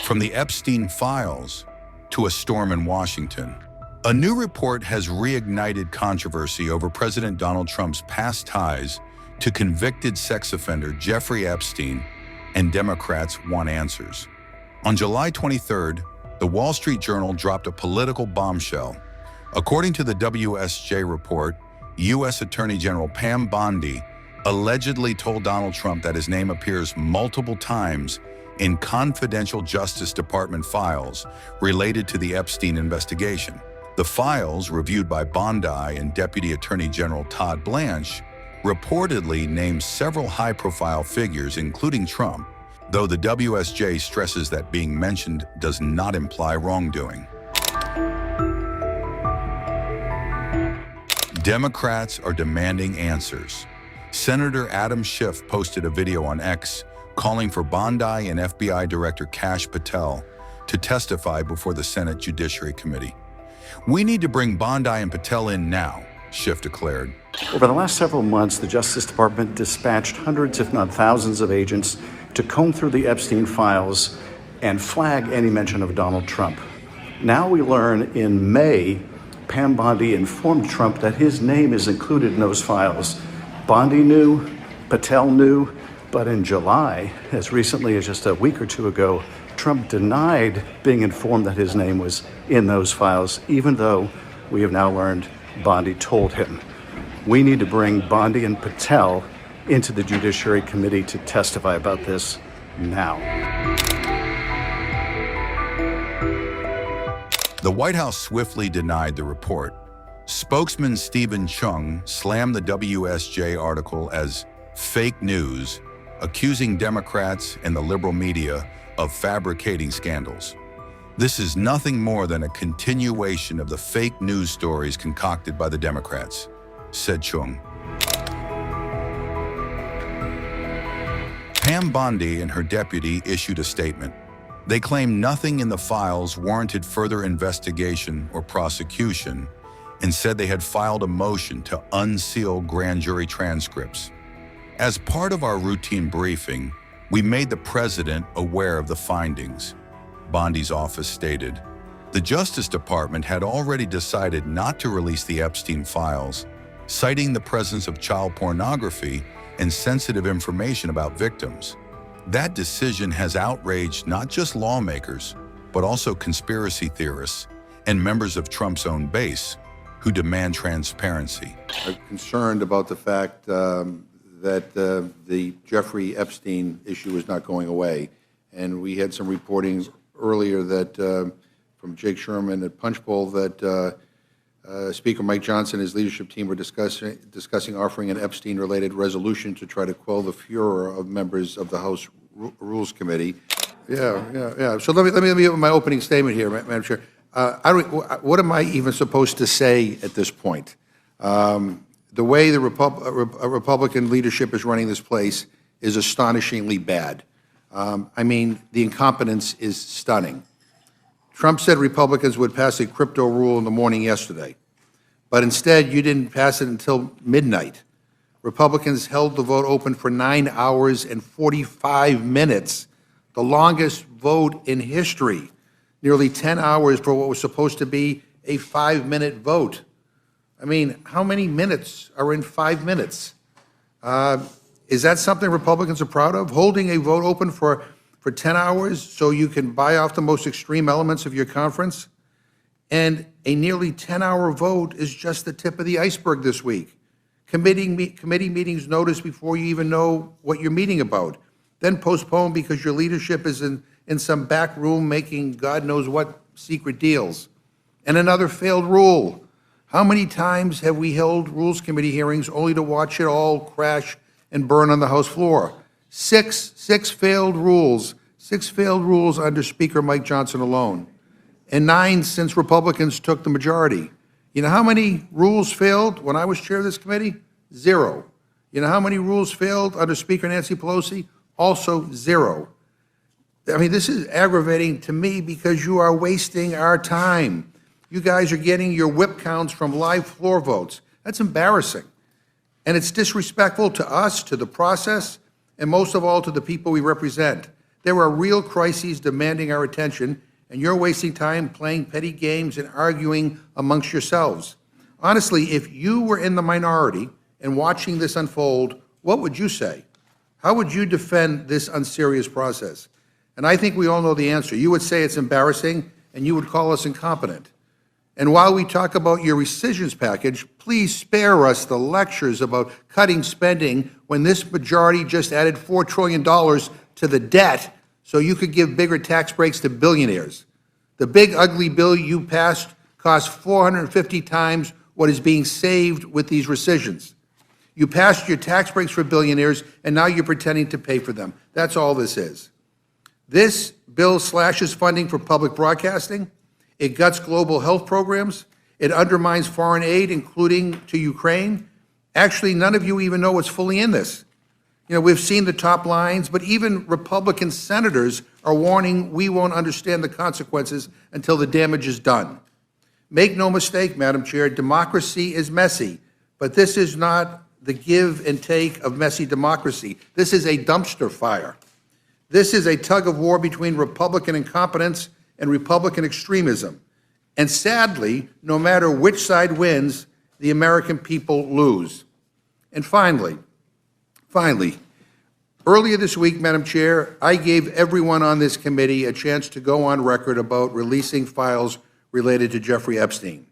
From the Epstein files to a storm in Washington, a new report has reignited controversy over President Donald Trump's past ties to convicted sex offender Jeffrey Epstein, and Democrats want answers. On July 23rd, the Wall Street Journal dropped a political bombshell. According to the WSJ report, U.S. Attorney General Pam Bondi allegedly told Donald Trump that his name appears multiple times in confidential Justice Department files related to the Epstein investigation. The files, reviewed by Bondi and Deputy Attorney General Todd Blanche, reportedly name several high-profile figures, including Trump, though the WSJ stresses that being mentioned does not imply wrongdoing. Democrats are demanding answers. Senator Adam Schiff posted a video on X calling for Bondi and FBI Director Patel to testify before the Senate Judiciary Committee. "We need to bring Bondi and Patel in now," Schiff declared. Over the last several months, the Justice Department dispatched hundreds, if not thousands, of agents to comb through the Epstein files and flag any mention of Donald Trump. Now we learn in May, Pam Bondi informed Trump that his name is included in those files. Bondi knew, Patel knew, but in July, as recently as just a week or two ago, Trump denied being informed that his name was in those files, even though we have now learned Bondi told him. We need to bring Bondi and Patel into the Judiciary Committee to testify about this now. The White House swiftly denied the report. Spokesman Stephen Chung slammed the WSJ article as fake news, accusing Democrats and the liberal media of fabricating scandals. "This is nothing more than a continuation of the fake news stories concocted by the Democrats," said Chung. Pam Bondi and her deputy issued a statement. They claimed nothing in the files warranted further investigation or prosecution, and said they had filed a motion to unseal grand jury transcripts. "As part of our routine briefing, we made the president aware of the findings," Bondi's office stated. The Justice Department had already decided not to release the Epstein files, citing the presence of child pornography and sensitive information about victims. That decision has outraged not just lawmakers, but also conspiracy theorists and members of Trump's own base, who demand transparency. I'm concerned about the fact that the Jeffrey Epstein issue is not going away. And we had some reporting earlier that from Jake Sherman at Punchbowl that Speaker Mike Johnson and his leadership team were discussing offering an Epstein-related resolution to try to quell the furor of members of the House Rules Committee. Yeah. So let me give my opening statement here, Madam Chair. What am I even supposed to say at this point? The way the Republican leadership is running this place is astonishingly bad. I mean, the incompetence is stunning. Trump said Republicans would pass a crypto rule in the morning yesterday, but instead you didn't pass it until midnight. Republicans held the vote open for 9 hours and 45 minutes, the longest vote in history, nearly 10 hours for what was supposed to be a 5-minute vote. I mean, how many minutes are in 5 minutes? Is that something Republicans are proud of? Holding a vote open for 10 hours so you can buy off the most extreme elements of your conference? And a nearly 10-hour vote is just the tip of the iceberg this week. Committee meetings noticed before you even know what you're meeting about, then postponed because your leadership is in some back room making God knows what secret deals. And another failed rule. How many times have we held Rules Committee hearings only to watch it all crash and burn on the House floor? Six failed rules under Speaker Mike Johnson alone, and 9 since Republicans took the majority. You know how many rules failed when I was chair of this committee? 0. You know how many rules failed under Speaker Nancy Pelosi? Also 0. I mean, this is aggravating to me because you are wasting our time. You guys are getting your whip counts from live floor votes. That's embarrassing. And it's disrespectful to us, to the process, and most of all to the people we represent. There are real crises demanding our attention, and you're wasting time playing petty games and arguing amongst yourselves. Honestly, if you were in the minority and watching this unfold, what would you say? How would you defend this unserious process? And I think we all know the answer. You would say it's embarrassing, and you would call us incompetent. And while we talk about your rescissions package, please spare us the lectures about cutting spending when this majority just added $4 trillion to the debt so you could give bigger tax breaks to billionaires. The big ugly bill you passed cost 450 times what is being saved with these rescissions. You passed your tax breaks for billionaires, and now you're pretending to pay for them. That's all this is. This bill slashes funding for public broadcasting. It guts global health programs. It undermines foreign aid, including to Ukraine. Actually, none of you even know what's fully in this. You know, we've seen the top lines, but even Republican senators are warning we won't understand the consequences until the damage is done. Make no mistake, Madam Chair, democracy is messy, but this is not the give and take of messy democracy. This is a dumpster fire. This is a tug of war between Republican incompetence and Republican extremism. And sadly, no matter which side wins, the American people lose. And finally, earlier this week, Madam Chair, I gave everyone on this committee a chance to go on record about releasing files related to Jeffrey Epstein.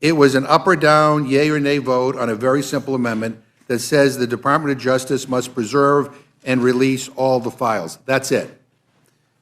It was an up or down, yay or nay vote on a very simple amendment that says the Department of Justice must preserve and release all the files. That's it.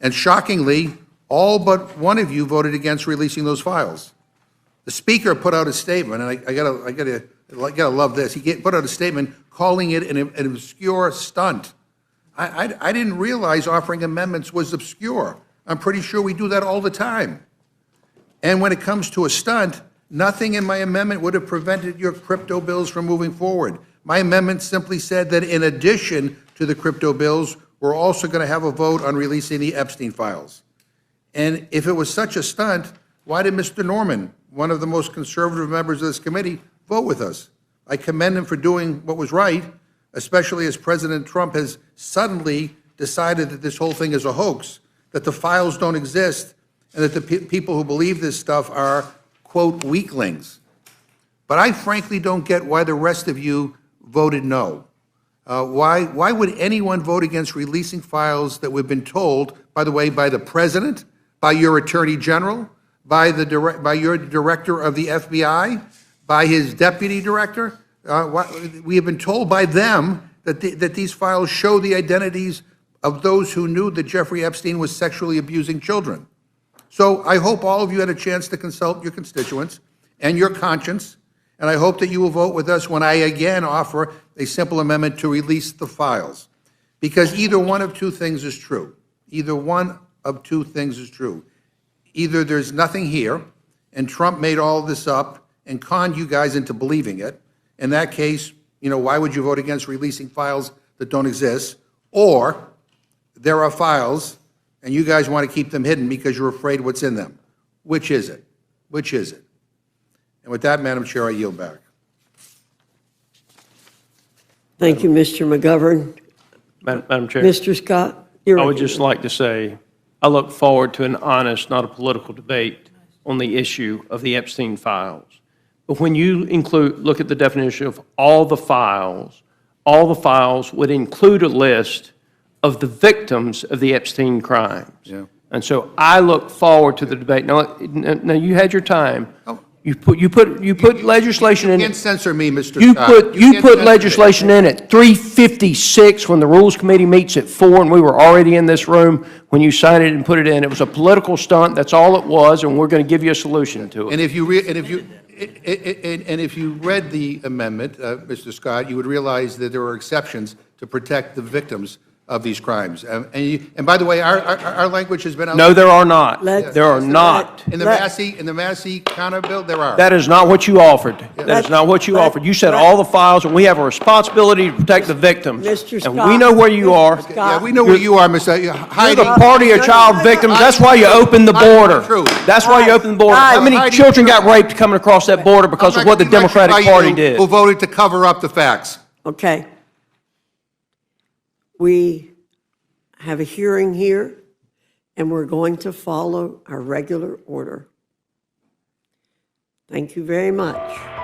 And shockingly, all but one of you voted against releasing those files. The Speaker put out a statement, and I gotta love this. He put out a statement calling it an obscure stunt. I didn't realize offering amendments was obscure. I'm pretty sure we do that all the time. And when it comes to a stunt, nothing in my amendment would have prevented your crypto bills from moving forward. My amendment simply said that in addition to the crypto bills, we're also going to have a vote on releasing the Epstein files. And if it was such a stunt, why did Mr. Norman, one of the most conservative members of this committee, vote with us? I commend him for doing what was right, especially as President Trump has suddenly decided that this whole thing is a hoax, that the files don't exist, and that the people who believe this stuff are, quote, weaklings. But I frankly don't get why the rest of you voted no. Why would anyone vote against releasing files that we've been told, by the way, by the President, by your Attorney General, by your Director of the FBI, by his Deputy Director? We have been told by them that these files show the identities of those who knew that Jeffrey Epstein was sexually abusing children. So I hope all of you had a chance to consult your constituents and your conscience, and I hope that you will vote with us when I again offer a simple amendment to release the files. Because either one of two things is true. Either one of two things is true. Either there's nothing here, and Trump made all this up and conned you guys into believing it. In that case, you know, why would you vote against releasing files that don't exist? Or there are files and you guys want to keep them hidden because you're afraid what's in them. Which is it? Which is it? And with that, Madam Chair, I yield back. Thank you, Mr. McGovern. Madam Chair, Mr. Scott, I would just like to say I look forward to an honest, not a political debate on the issue of the Epstein files. But when you look at the definition of all the files would include a list of the victims of the Epstein crimes. Yeah. And so I look forward to the debate. Now you had your time. Oh. You put legislation in it. You can't censor me, Mr. Scott. You put legislation in at 3:56 when the Rules Committee meets at 4, and we were already in this room when you signed it and put it in. It was a political stunt. That's all it was, and we're going to give you a solution to it. And if you read the amendment, Mr. Scott, you would realize that there are exceptions to protect the victims of these crimes. And by the way, our language has been out. No, there are not. There are not. In the Massey counter bill, there are. That is not what you offered. That is not what you offered. You said all the files, and we have a responsibility to protect the victims. Mr. Scott, and we know where you are. Yeah, we know where you are, Mr. You're the party of child victims. That's why you opened the border. That's why you opened the border. How many children got raped coming across that border because of what the Democratic Party did? Who voted to cover up the facts? Okay. We have a hearing here, and we're going to follow our regular order. Thank you very much.